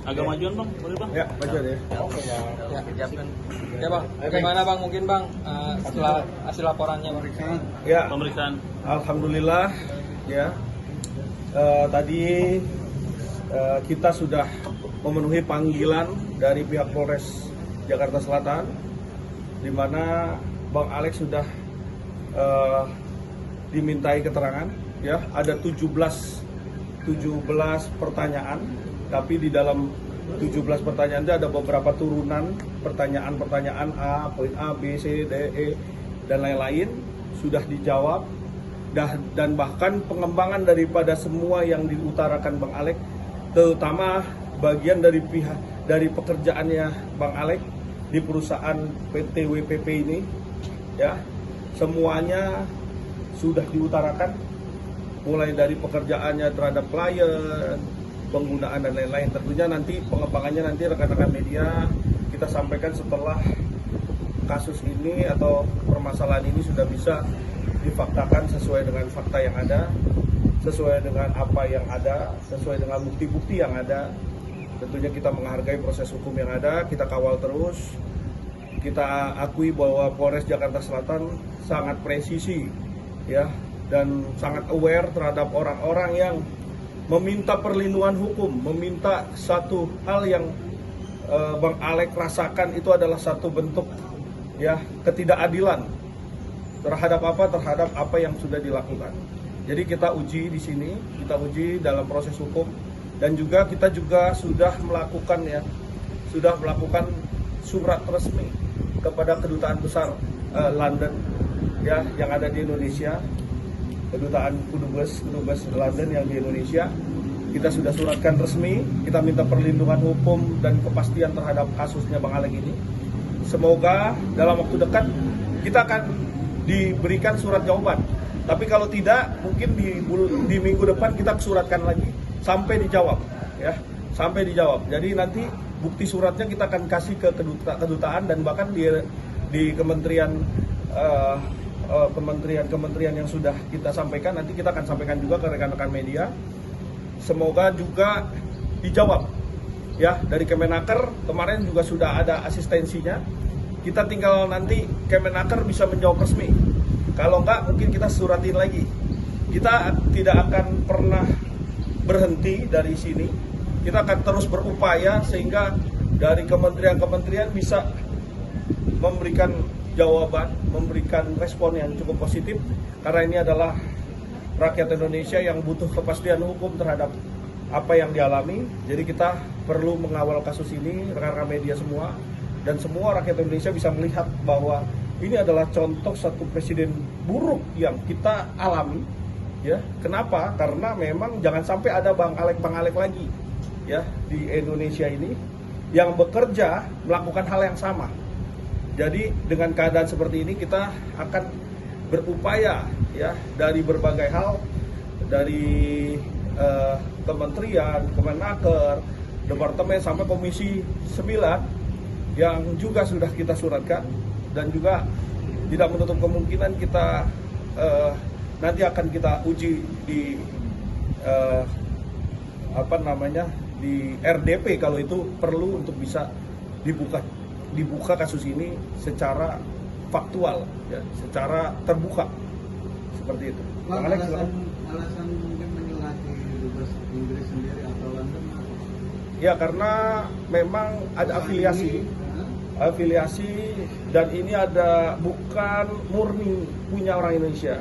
Agak majuan bang, boleh bang? Ya, maju deh. Oke ya. Ya bang, gimana bang mungkin bang setelah hasil laporannya bang? Ya, Pemeriksaan. alhamdulillah ya. Tadi kita sudah memenuhi panggilan dari pihak Polres Jakarta Selatan, di mana Bang Alex sudah dimintai keterangan. Ya, ada 17 pertanyaan, tapi di dalam 17 pertanyaan itu ada beberapa turunan pertanyaan A, poin A, B, C, D, E, dan lain-lain sudah dijawab, dan bahkan pengembangan daripada semua yang diutarakan Bang Alex, terutama bagian dari pekerjaannya Bang Alex di perusahaan PT WPP ini, ya, semuanya sudah diutarakan, mulai dari pekerjaannya terhadap klien, penggunaan dan lain-lain. Tentunya nanti pengembangannya nanti rekan-rekan media kita sampaikan setelah kasus ini atau permasalahan ini sudah bisa difaktakan sesuai dengan fakta yang ada, sesuai dengan apa yang ada, sesuai dengan bukti-bukti yang ada. Tentunya kita menghargai proses hukum yang ada, kita kawal terus. Kita akui bahwa Polres Jakarta Selatan sangat presisi, ya, dan sangat aware terhadap orang-orang yang meminta perlindungan hukum, meminta satu hal yang Bang Alex rasakan itu adalah satu bentuk, ya, ketidakadilan terhadap apa yang sudah dilakukan. Jadi kita uji di sini, kita uji dalam proses hukum, dan juga kita sudah melakukan surat resmi kepada kedutaan besar London, ya, yang ada di Indonesia. Kedutaan Kudubes London yang di Indonesia, kita sudah suratkan resmi, kita minta perlindungan hukum dan kepastian terhadap kasusnya Bang Alex ini. Semoga dalam waktu dekat kita akan diberikan surat jawaban. Tapi kalau tidak, mungkin di minggu depan kita suratkan lagi sampai dijawab, ya, sampai dijawab. Jadi nanti bukti suratnya kita akan kasih ke kedutaan, dan bahkan di kementerian yang sudah kita sampaikan, nanti kita akan sampaikan juga ke rekan-rekan media. Semoga juga dijawab, ya. Dari Kemenaker kemarin juga sudah ada asistensinya, kita tinggal nanti Kemenaker bisa menjawab resmi. Kalau enggak, mungkin kita suratin lagi. Kita tidak akan pernah berhenti dari sini, kita akan terus berupaya sehingga dari kementerian-kementerian bisa memberikan jawaban, memberikan respon yang cukup positif, karena ini adalah rakyat Indonesia yang butuh kepastian hukum terhadap apa yang dialami. Jadi kita perlu mengawal kasus ini, rekan-rekan media semua, dan semua rakyat Indonesia bisa melihat bahwa ini adalah contoh satu presiden buruk yang kita alami, ya. Kenapa? Karena memang jangan sampai ada Bang Alex lagi, ya, di Indonesia ini yang bekerja melakukan hal yang sama. Jadi dengan keadaan seperti ini kita akan berupaya, ya, dari berbagai hal, dari kementerian, Kemenaker, departemen sampai Komisi 9 yang juga sudah kita suratkan, dan juga tidak menutup kemungkinan kita nanti akan kita uji di di RDP kalau itu perlu untuk bisa dibuka kasus ini secara faktual, ya, secara terbuka, seperti itu. Bang, alasan mungkin menyelati Dubes Inggris sendiri atau London? Ya, karena memang ada afiliasi, dan ini bukan murni punya orang Indonesia,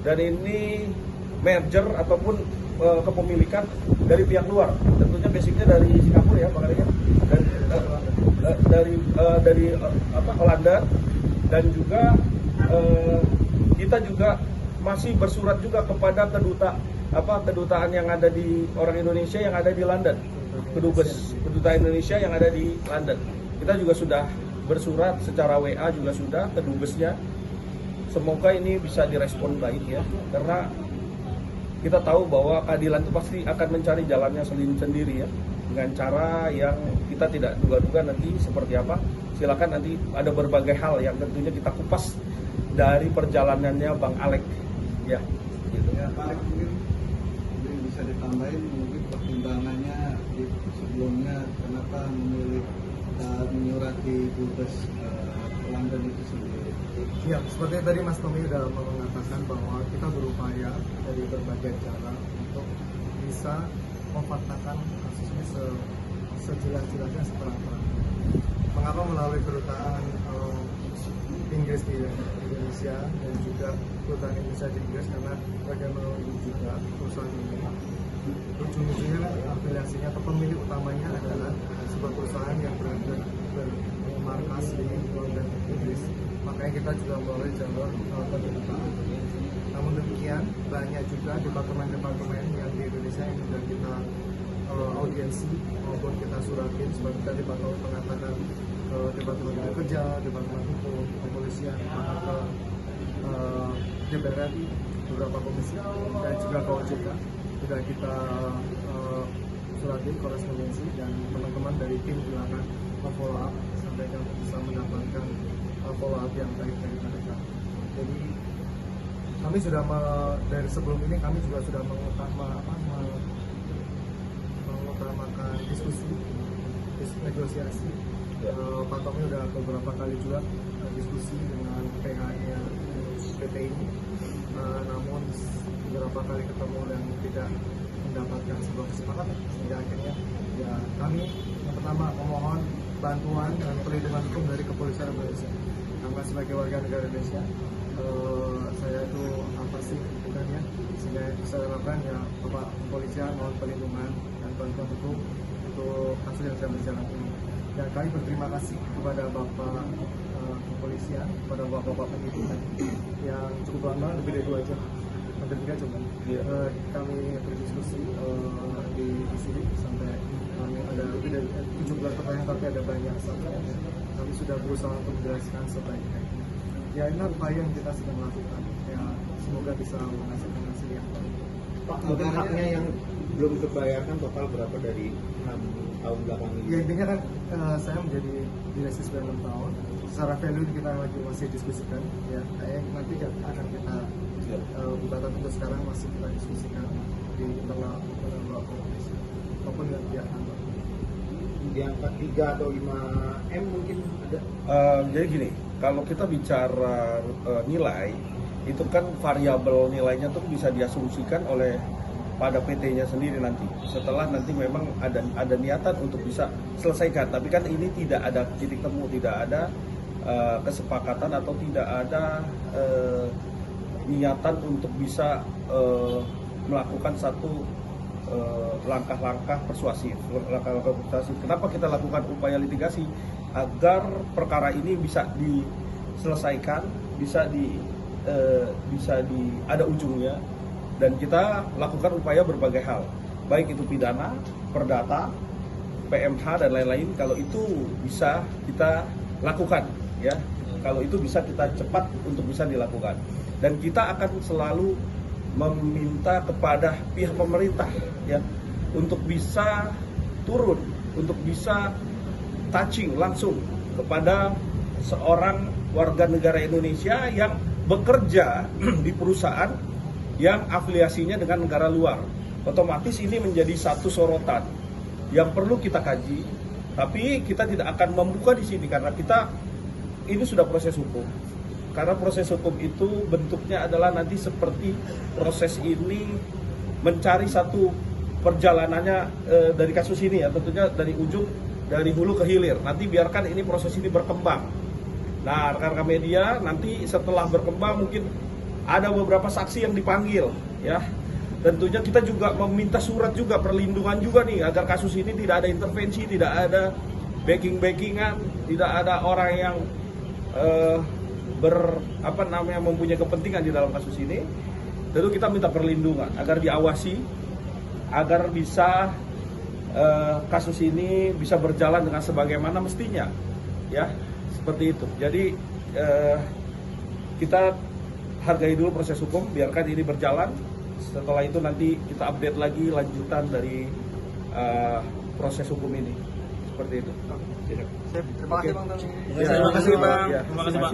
dan ini merger ataupun kepemilikan dari pihak luar. Tentunya basicnya dari Singapura, ya, Bang Alex, dari London, dan juga kita juga masih bersurat juga kepada kedutaan yang ada di orang Indonesia yang ada di London, kedutaan Indonesia yang ada di London. Kita juga sudah bersurat secara WA juga sudah ke dubesnya. Semoga ini bisa direspon baik, ya, karena kita tahu bahwa keadilan itu pasti akan mencari jalannya sendiri, ya, dengan cara yang kita tidak duga-duga nanti seperti apa. Silakan, nanti ada berbagai hal yang tentunya kita kupas dari perjalanannya Bang Alex, ya. Gitu. Ya, Pak Alex mungkin bisa bisa ditambahin mungkin pertimbangannya di sebelumnya kenapa memilih menyurati dubes London itu sendiri? Ya, seperti tadi Mas Tommy sudah mengatakan bahwa kita berupaya dari berbagai cara untuk bisa memfaktakan kasus ini sejelas-jelasnya seterang-terangnya. Mengapa melalui kedutaan Inggris di Indonesia dan juga kedutaan Indonesia di Inggris, karena bagaimana juga perusahaan ini ujung-ujungnya afiliasinya atau pemilik utamanya adalah sebuah perusahaan yang bermarkas di London, Inggris. Makanya kita juga melalui jalur kedutaan. Namun demikian, banyak juga departemen-departemen yang di Indonesia yang sudah kita audiensi maupun kita suratin, seperti tadi Pak Taufik mengatakan Departemen Kerja, Departemen Hukum, Kepolisian, ke DPR RI, beberapa komisi, dan juga ke OJK sudah kita suratin korespondensi, dan teman-teman dari tim juga akan follow up sampai bisa mendapatkan follow up yang baik dari mereka. Jadi kami sudah dari sebelum ini kami juga sudah mengutamakan diskusi, negosiasi. Pak Tommy sudah beberapa kali juga diskusi dengan PH-nya PT ini, namun beberapa kali ketemu dan tidak mendapatkan sebuah kesepakatan, sehingga akhirnya ya kami yang pertama memohon bantuan dan perlindungan hukum dari Kepolisian Indonesia. Karena sebagai warga negara Indonesia, saya itu apa sih bukan ya, sehingga saya lakukan ya Bapak Kepolisian mohon perlindungan dan bantuan hukum untuk kasus yang sedang berjalan ini. Dan kami berterima kasih kepada Bapak Kepolisian, kepada Bapak penyidik yang cukup lama, lebih dari 2 jam, hampir 3 jam. Kami berdiskusi di sini sampai kami ada lebih dari 17 pertanyaan, tapi ada banyak saksi. Kami sudah berusaha untuk menjelaskan sebaiknya. Ya, ini upaya yang kita sedang lakukan. Ya, semoga bisa menghasilkan hasil yang baik. Pak, mungkin haknya yang belum terbayarkan total berapa dari 6 tahun belakang ini? Ya, intinya kan saya menjadi direksi sudah 6 tahun. Secara value kita lagi masih diskusikan. Ya, nanti akan kita buka, untuk sekarang masih kita diskusikan di internal komisi maupun dengan pihak kantor. Di angka 3 atau 5 M mungkin ada? Jadi gini, kalau kita bicara nilai, itu kan variabel nilainya tuh bisa diasumsikan oleh pada PT-nya sendiri nanti. Setelah nanti memang ada niatan untuk bisa selesaikan, tapi kan ini tidak ada titik temu, tidak ada kesepakatan atau tidak ada niatan untuk bisa melakukan satu langkah-langkah persuasif. Kenapa kita lakukan upaya litigasi? Agar perkara ini bisa diselesaikan, bisa ada ujungnya, dan kita lakukan upaya berbagai hal, baik itu pidana, perdata, PMH dan lain-lain. Kalau itu bisa kita lakukan, ya, kalau itu bisa kita cepat untuk bisa dilakukan, dan kita akan selalu meminta kepada pihak pemerintah ya untuk bisa turun, untuk bisa touching langsung kepada seorang warga negara Indonesia yang bekerja di perusahaan yang afiliasinya dengan negara luar. Otomatis ini menjadi satu sorotan yang perlu kita kaji, tapi kita tidak akan membuka di sini karena ini sudah proses hukum. Karena proses hukum itu bentuknya adalah nanti seperti proses ini mencari satu perjalanannya dari kasus ini ya, tentunya dari ujung, dari hulu ke hilir. Nanti biarkan ini proses ini berkembang. Nah, rekan-rekan media nanti setelah berkembang mungkin ada beberapa saksi yang dipanggil ya. Tentunya kita juga meminta surat juga, perlindungan juga nih, agar kasus ini tidak ada intervensi, tidak ada backing-backingan, tidak ada orang yang mempunyai kepentingan di dalam kasus ini. Tentu kita minta perlindungan agar diawasi, agar bisa kasus ini bisa berjalan dengan sebagaimana mestinya, ya, seperti itu. Jadi kita hargai dulu proses hukum, biarkan ini berjalan. Setelah itu nanti kita update lagi lanjutan dari proses hukum ini, seperti itu. Terima kasih Bang Tony. Terima kasih Bang. Terima kasih Bang.